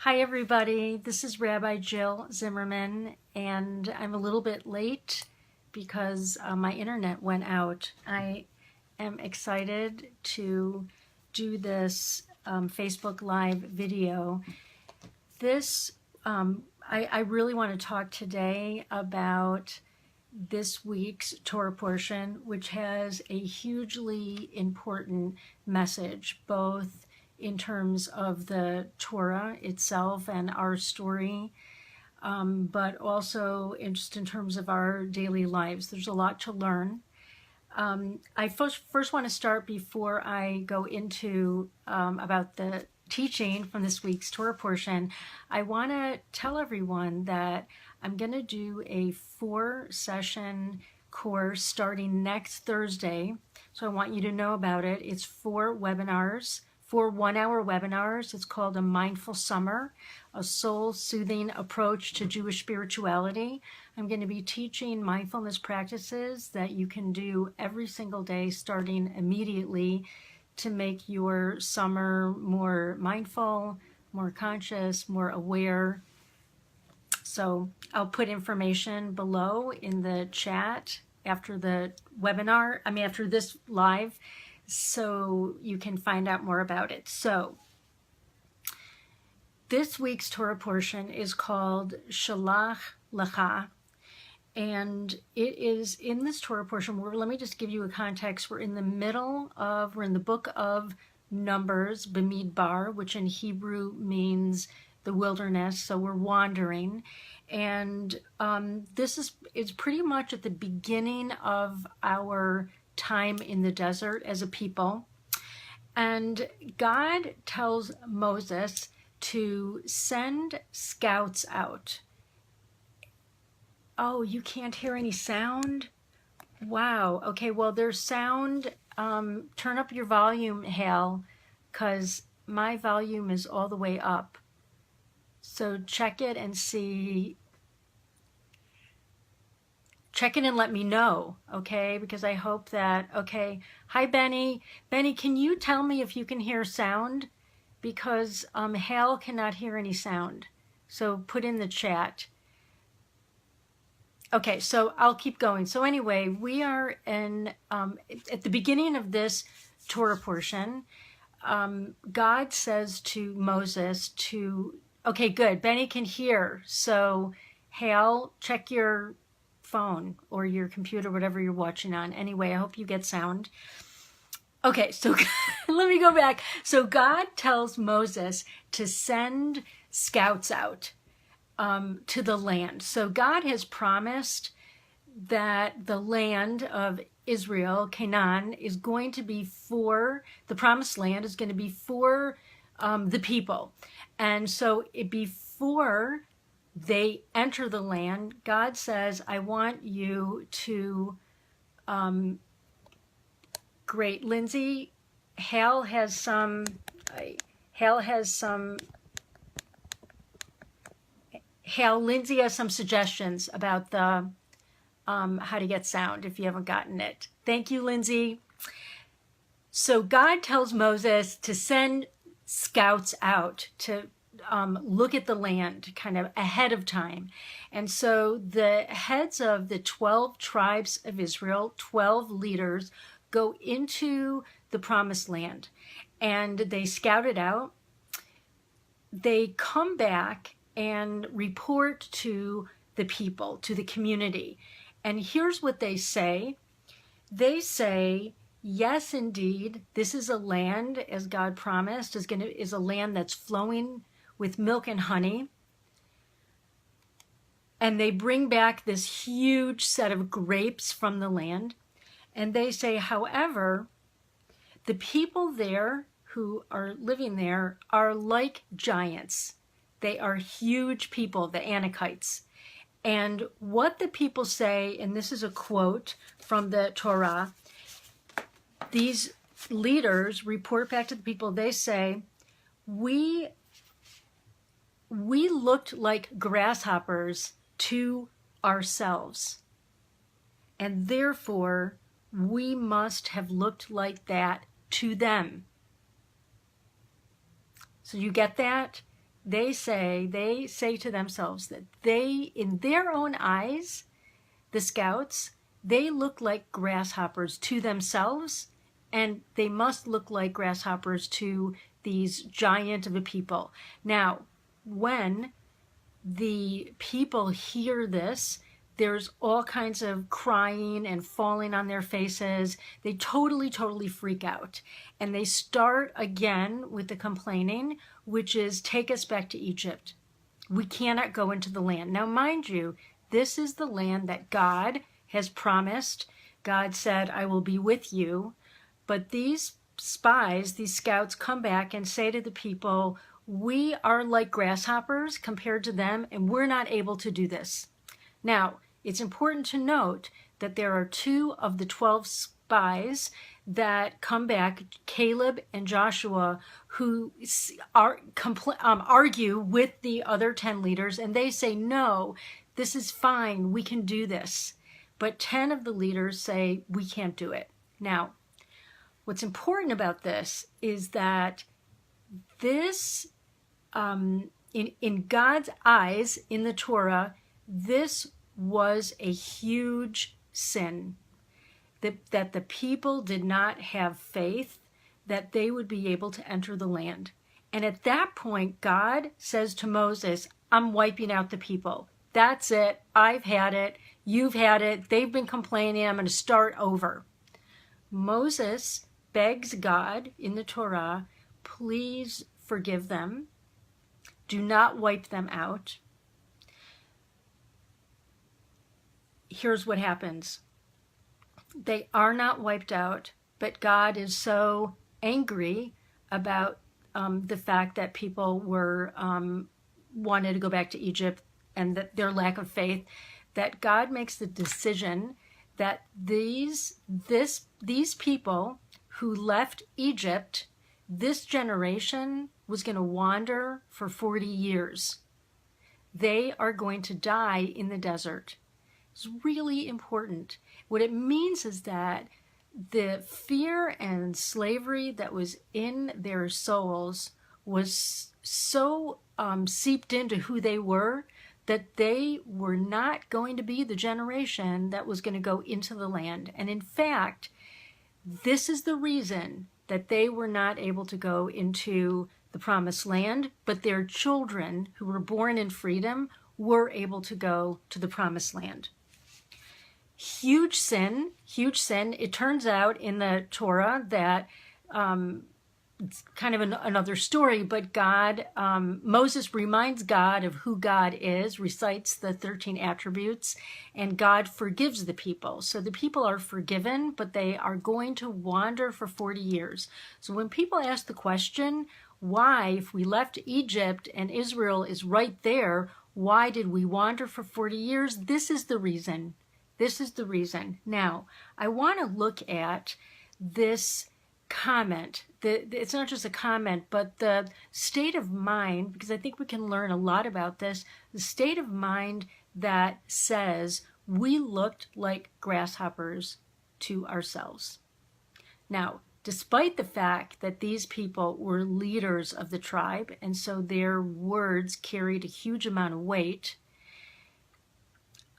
Hi everybody, this is Rabbi Jill Zimmerman, and I'm a little bit late because my internet went out. I am excited to do this Facebook Live video. I really want to talk today about this week's Torah portion, which has a hugely important message, both in terms of the Torah itself and our story, but also just in terms of our daily lives. There's a lot to learn. I first want to start, before I go into about the teaching from this week's Torah portion, I want to tell everyone that I'm going to do a 4-session course starting next Thursday. So I want you to know about it. It's 4 webinars. 4 one-hour webinars. It's called A Mindful Summer, a soul-soothing approach to Jewish spirituality. I'm going to be teaching mindfulness practices that you can do every single day starting immediately to make your summer more mindful, more conscious, more aware. So I'll put information below in the chat after the webinar, after this live, so you can find out more about it. So this week's Torah portion is called Shelach Lecha, and it is in this Torah portion where, let me just give you a context. We're in the book of Numbers, Bamidbar, which in Hebrew means the wilderness. So we're wandering, and it's pretty much at the beginning of our time in the desert as a people. And God tells Moses to send scouts out. Oh, you can't hear any sound? Wow. Okay, well, there's sound. Turn up your volume, Hal, because my volume is all the way up. So check it and see. Check in and let me know, okay? Because I hope that, okay. Hi, Benny. Benny, can you tell me if you can hear sound? Because Hal cannot hear any sound. So put in the chat. Okay, so I'll keep going. So anyway, we are at the beginning of this Torah portion. God says to Moses okay, good. Benny can hear. So Hal, check your phone or your computer, whatever you're watching on. Anyway, I hope you get sound. Okay, so let me go back. So God tells Moses to send scouts out to the land. So God has promised that the land of Israel, Canaan, is going to be the promised land is going to be for the people. And so before they enter the land, God says, I want you to, great, Lindsay, Hal has some Lindsay has some suggestions about the, how to get sound if you haven't gotten it. Thank you, Lindsay. So God tells Moses to send scouts out to look at the land kind of ahead of time. And so the heads of the 12 tribes of Israel, 12 leaders, go into the promised land, and they scout it out. They come back and report to the people, to the community. And here's what they say. They say, yes, indeed, this is a land, as God promised, is a land that's flowing with milk and honey. And they bring back this huge set of grapes from the land. And they say, however, the people there who are living there are like giants. They are huge people, the Anakites. And what the people say, and this is a quote from the Torah, these leaders report back to the people, they say, we looked like grasshoppers to ourselves, and therefore we must have looked like that to them. So you get that? they say to themselves that they, in their own eyes, the scouts, they look like grasshoppers to themselves, and they must look like grasshoppers to these giant of a people. Now, when the people hear this, there's all kinds of crying and falling on their faces. They totally freak out. And they start again with the complaining, which is, take us back to Egypt. We cannot go into the land. Now, mind you, this is the land that God has promised. God said, I will be with you. But these spies, these scouts, come back and say to the people, we are like grasshoppers compared to them, and we're not able to do this. Now, it's important to note that there are 2 of the 12 spies that come back, Caleb and Joshua, who argue with the other 10 leaders, and they say, no, this is fine, we can do this. But 10 of the leaders say, we can't do it. Now, what's important about this is that this, in God's eyes, in the Torah, this was a huge sin. That the people did not have faith that they would be able to enter the land. And at that point, God says to Moses, I'm wiping out the people. That's it. I've had it. You've had it. They've been complaining. I'm going to start over. Moses begs God in the Torah, please forgive them. Do not wipe them out. Here's what happens. They are not wiped out, but God is so angry about the fact that people were wanted to go back to Egypt and that their lack of faith, that God makes the decision that these people who left Egypt, this generation was going to wander for 40 years. They are going to die in the desert. It's really important. What it means is that the fear and slavery that was in their souls was so seeped into who they were that they were not going to be the generation that was going to go into the land. And in fact, this is the reason that they were not able to go into the promised land, but their children who were born in freedom were able to go to the promised land. Huge sin, huge sin. It turns out in the Torah that it's kind of another story, but Moses reminds God of who God is, recites the 13 attributes, and God forgives the people. So the people are forgiven, but they are going to wander for 40 years. So when people ask the question, why, if we left Egypt and Israel is right there, why did we wander for 40 years? This is the reason. This is the reason. Now, I want to look at this comment. It's not just a comment, but the state of mind, because I think we can learn a lot about this, the state of mind that says we looked like grasshoppers to ourselves. Now, despite the fact that these people were leaders of the tribe, and so their words carried a huge amount of weight,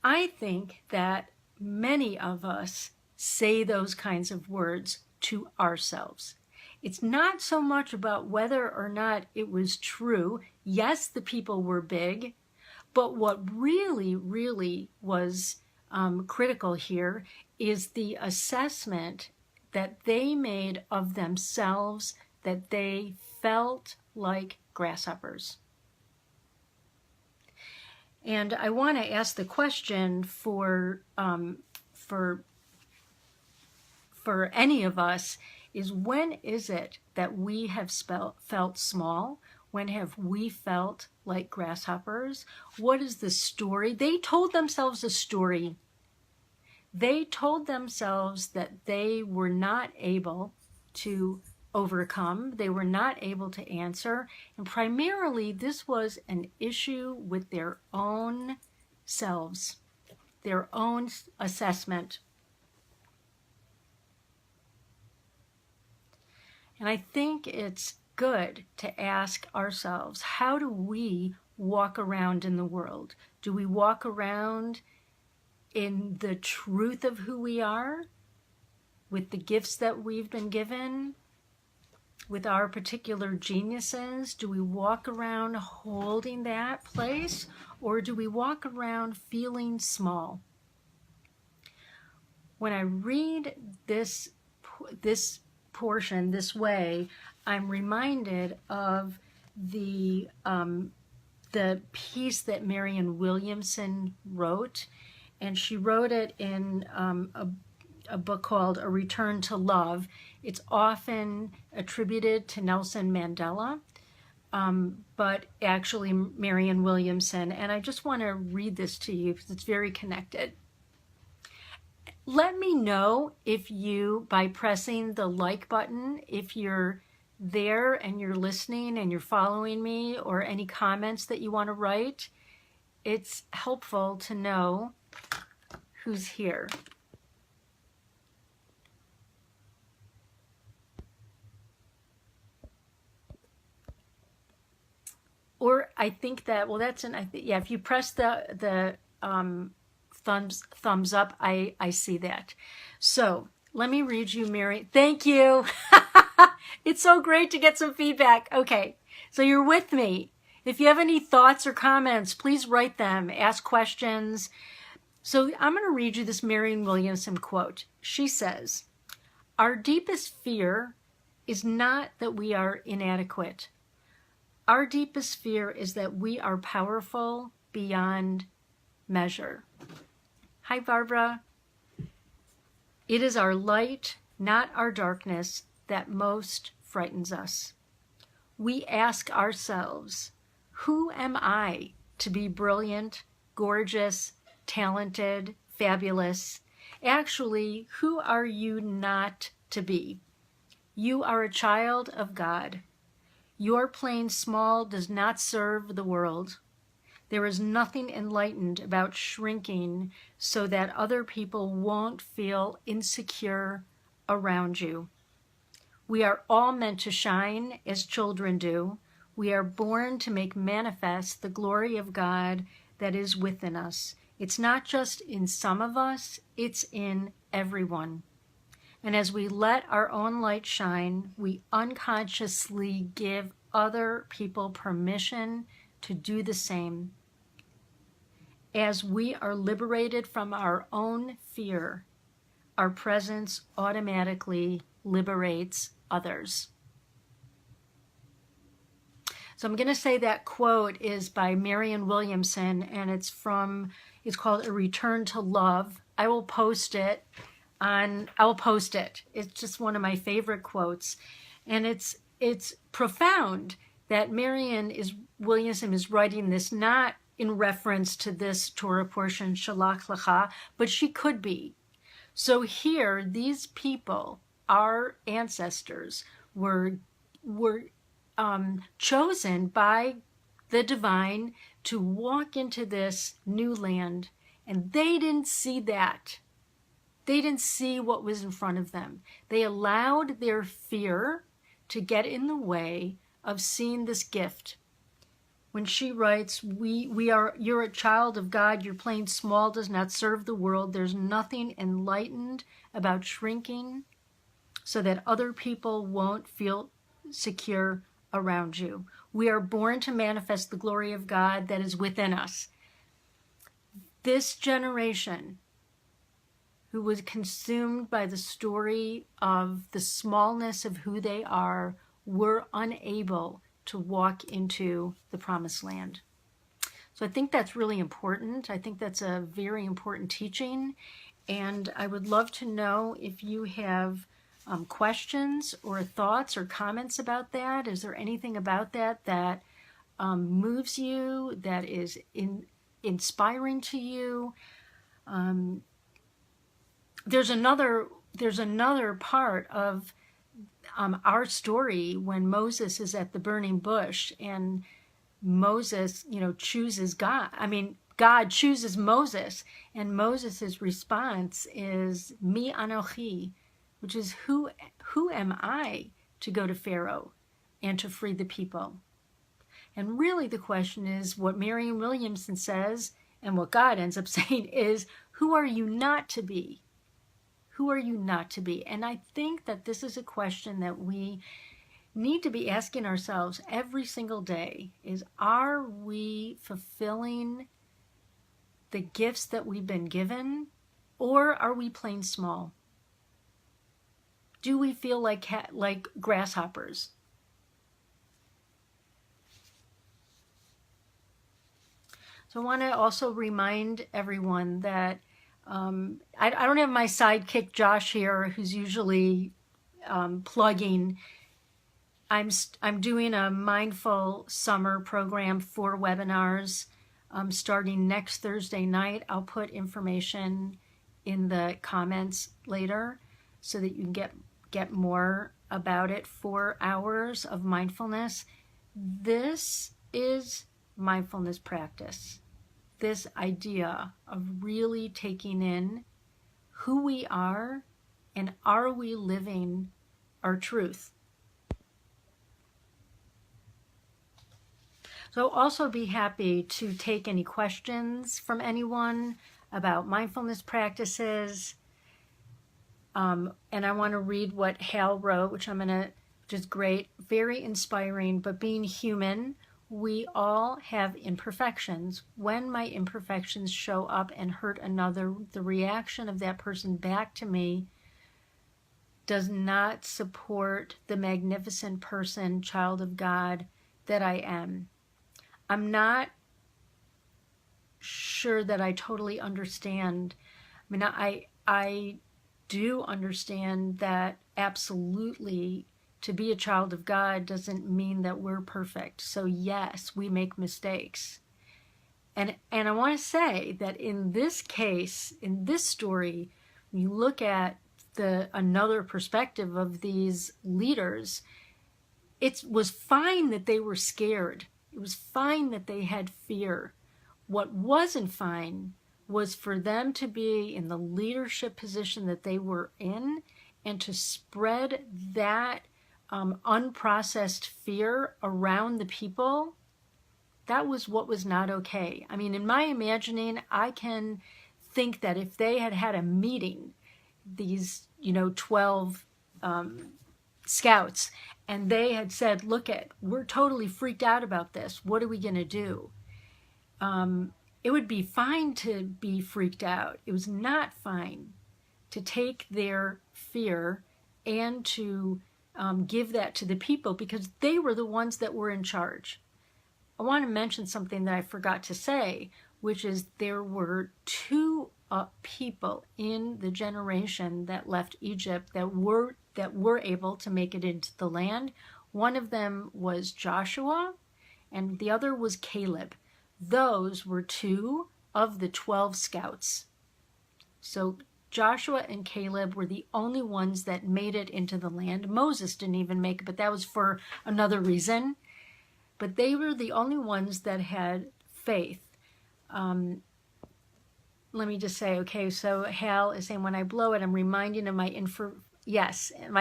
I think that many of us say those kinds of words to ourselves. It's not so much about whether or not it was true. Yes, the people were big, but what really was critical here is the assessment that they made of themselves, that they felt like grasshoppers. And I want to ask the question for any of us is, when is it that we have felt small? When have we felt like grasshoppers? What is the story? They told themselves a story. They told themselves that they were not able to overcome. They were not able to answer. And primarily, this was an issue with their own selves, their own assessment. And I think it's good to ask ourselves, how do we walk around in the world? Do we walk around in the truth of who we are, with the gifts that we've been given, with our particular geniuses? Do we walk around holding that place, or do we walk around feeling small? When I read this portion this way, I'm reminded of the piece that Marianne Williamson wrote, and she wrote it in a book called A Return to Love. It's often attributed to Nelson Mandela, but actually Marianne Williamson. And I just want to read this to you because it's very connected. Let me know if you, by pressing the like button, if you're there and you're listening and you're following me, or any comments that you want to write. It's helpful to know who's here. Or I think that, well, that's yeah, if you press the thumbs up, I see that. So let me read you, Mary. Thank you. It's so great to get some feedback. Okay, so you're with me. If you have any thoughts or comments, please write them, ask questions. So I'm going to read you this Marianne Williamson quote. She says, "Our deepest fear is not that we are inadequate. Our deepest fear is that we are powerful beyond measure." Hi, Barbara. "It is our light, not our darkness, that most frightens us. We ask ourselves, who am I to be brilliant, gorgeous, talented, fabulous? Actually, who are you not to be? You are a child of God. Your playing small does not serve the world. There is nothing enlightened about shrinking so that other people won't feel insecure around you. We are all meant to shine as children do. We are born to make manifest the glory of God that is within us. It's not just in some of us, it's in everyone. And as we let our own light shine, we unconsciously give other people permission to do the same. As we are liberated from our own fear, our presence automatically liberates others." So I'm going to say that quote is by Marianne Williamson, and it's called A Return to Love. I will post it. It's just one of my favorite quotes. And it's profound that Marianne Williamson is writing this not in reference to this Torah portion, Shelach Lecha, but she could be. So here, these people, our ancestors, were chosen by the divine to walk into this new land, and they didn't see that. They didn't see what was in front of them. They allowed their fear to get in the way of seeing this gift. When she writes, you're a child of God, your playing small does not serve the world. There's nothing enlightened about shrinking so that other people won't feel secure around you. We are born to manifest the glory of God that is within us. This generation, who was consumed by the story of the smallness of who they are, were unable to walk into the promised land. So I think that's really important. I think that's a very important teaching. And I would love to know if you have questions or thoughts or comments about that. Is there anything about that moves you, that is inspiring to you? There's another part of our story when Moses is at the burning bush, and Moses, chooses God. God chooses Moses, and Moses's response is "Mi Anochi," which is who am I to go to Pharaoh? and to free the people. And really the question is what Marianne Williamson says and what God ends up saying is, who are you not to be? Who are you not to be? And I think that this is a question that we need to be asking ourselves every single day is, are we fulfilling the gifts that we've been given, or are we playing small? Do we feel like grasshoppers? So I want to also remind everyone that I don't have my sidekick Josh here, who's usually plugging. I'm doing a mindful summer program, 4 webinars starting next Thursday night. I'll put information in the comments later so that you can get more about it. 4 hours of mindfulness. This is mindfulness practice. This idea of really taking in who we are and are we living our truth. So also be happy to take any questions from anyone about mindfulness practices. And I want to read what Hal wrote, which is great, very inspiring. But being human, we all have imperfections. When my imperfections show up and hurt another, the reaction of that person back to me does not support the magnificent person, child of God that I am. I'm not sure that I totally understand. I mean, I do understand that absolutely to be a child of God doesn't mean that we're perfect. So yes, we make mistakes. And I want to say that in this case, in this story, when you look at another perspective of these leaders, it was fine that they were scared. It was fine that they had fear. What wasn't fine was for them to be in the leadership position that they were in and to spread that unprocessed fear around the people. That was what was not okay. I mean, in my imagining, I can think that if they had had a meeting, these 12 scouts, and they had said, look, we're totally freaked out about this. What are we going to do? It would be fine to be freaked out. It was not fine to take their fear and to give that to the people because they were the ones that were in charge. I want to mention something that I forgot to say, which is there were 2 people in the generation that left Egypt that were able to make it into the land. One of them was Joshua, and the other was Caleb. Those were 2 of the 12 scouts. So Joshua and Caleb were the only ones that made it into the land. Moses didn't even make it, but that was for another reason. But they were the only ones that had faith. Let me just say, okay, so Hal is saying, when I blow it, I'm reminding of my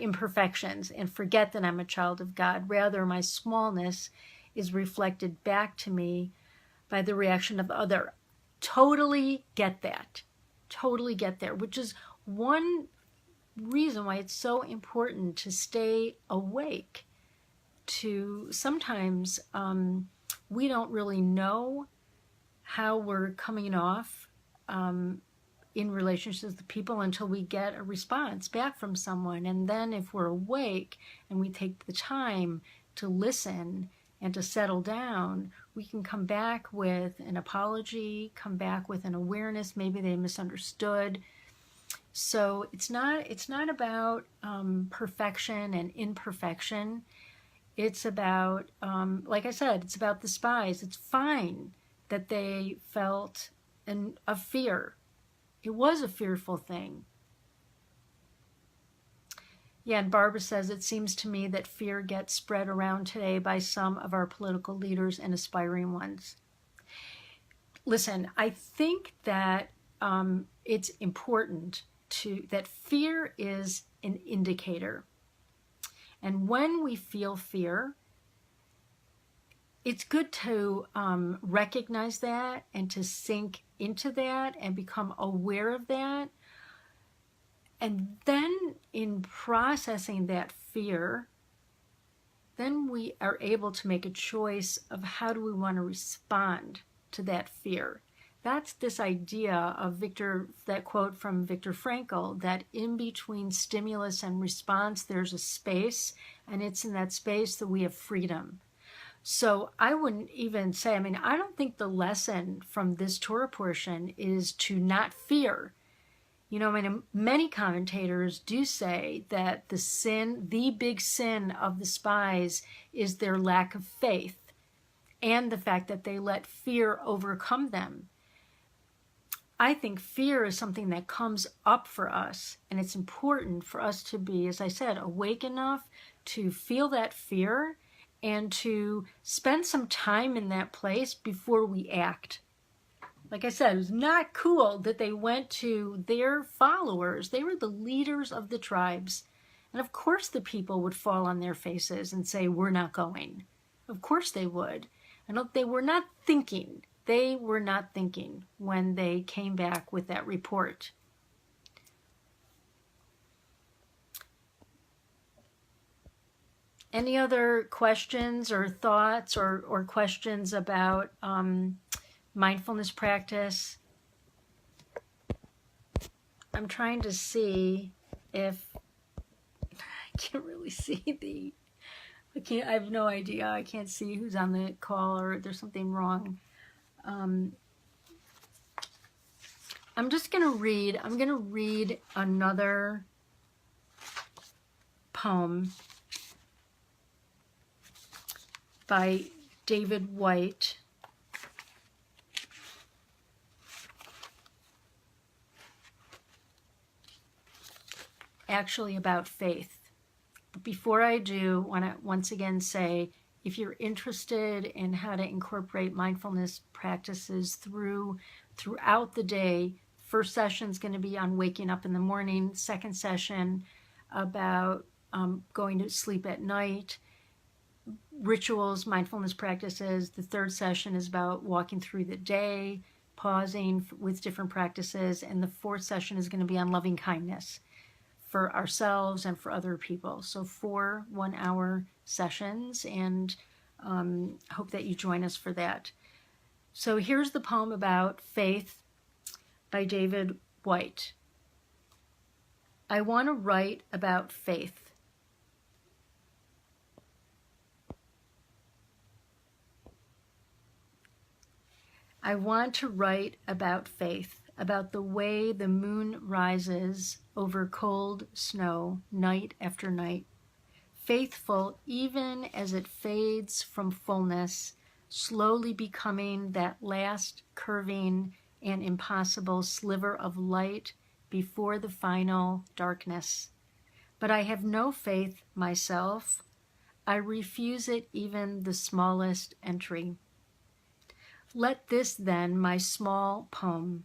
imperfections and forget that I'm a child of God. Rather, my smallness is reflected back to me by the reaction of the other. Totally get that. Totally get there, which is one reason why it's so important to stay awake. Sometimes we don't really know how we're coming off in relationships with people until we get a response back from someone. And then if we're awake and we take the time to listen and to settle down, we can come back with an apology, come back with an awareness. Maybe they misunderstood. So it's not about perfection and imperfection. It's about, like I said, it's about the spies. It's fine that they felt a fear. It was a fearful thing. Yeah, and Barbara says, it seems to me that fear gets spread around today by some of our political leaders and aspiring ones. Listen, I think that it's important that fear is an indicator. And when we feel fear, it's good to recognize that and to sink into that and become aware of that. And then in processing that fear, then we are able to make a choice of how do we want to respond to that fear. That's this idea of that quote from Viktor Frankl, that in between stimulus and response, there's a space, and it's in that space that we have freedom. So I wouldn't even say, I don't think the lesson from this Torah portion is to not fear. Many commentators do say that the big sin of the spies is their lack of faith and the fact that they let fear overcome them. I think fear is something that comes up for us, and it's important for us to be, as I said, awake enough to feel that fear and to spend some time in that place before we act. Like I said, it was not cool that they went to their followers. They were the leaders of the tribes. And of course the people would fall on their faces and say, we're not going. Of course they would. And they were not thinking. They were not thinking when they came back with that report. Any other questions or thoughts or questions about mindfulness practice? I'm trying to see if I can't really see I have no idea. I can't see who's on the call or there's something wrong. I'm going to read another poem by David White. Actually about faith. But before I do, I want to once again say, if you're interested in how to incorporate mindfulness practices throughout the day, first session is going to be on waking up in the morning, second session about going to sleep at night, rituals, mindfulness practices. The third session is about walking through the day, pausing with different practices, and the fourth session is going to be on loving kindness for ourselves and for other people. So 4 one-hour sessions, and hope that you join us for that. So here's the poem about faith by David White. I want to write about faith. I want to write about faith, about the way the moon rises over cold snow night after night, faithful even as it fades from fullness, slowly becoming that last curving and impossible sliver of light before the final darkness. But I have no faith myself. I refuse it even the smallest entry. Let this then, my small poem,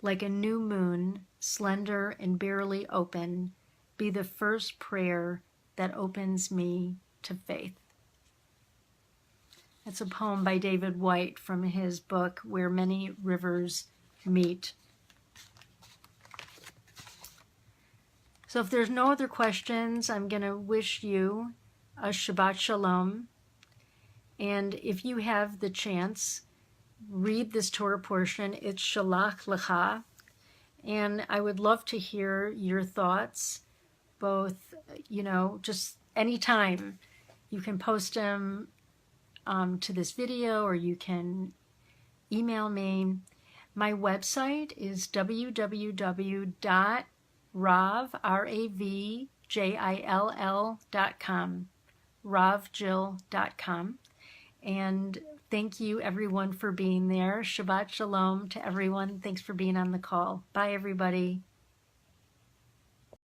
like a new moon, slender and barely open, be the first prayer that opens me to faith. That's a poem by David White from his book, Where Many Rivers Meet. So if there's no other questions, I'm going to wish you a Shabbat Shalom. And if you have the chance, read this Torah portion. It's Shelach Lecha. And I would love to hear your thoughts, both, just anytime. You can post them to this video, or you can email me. My website is www.ravjill.com, ravjill.com. And thank you, everyone, for being there. Shabbat Shalom to everyone. Thanks for being on the call. Bye, everybody.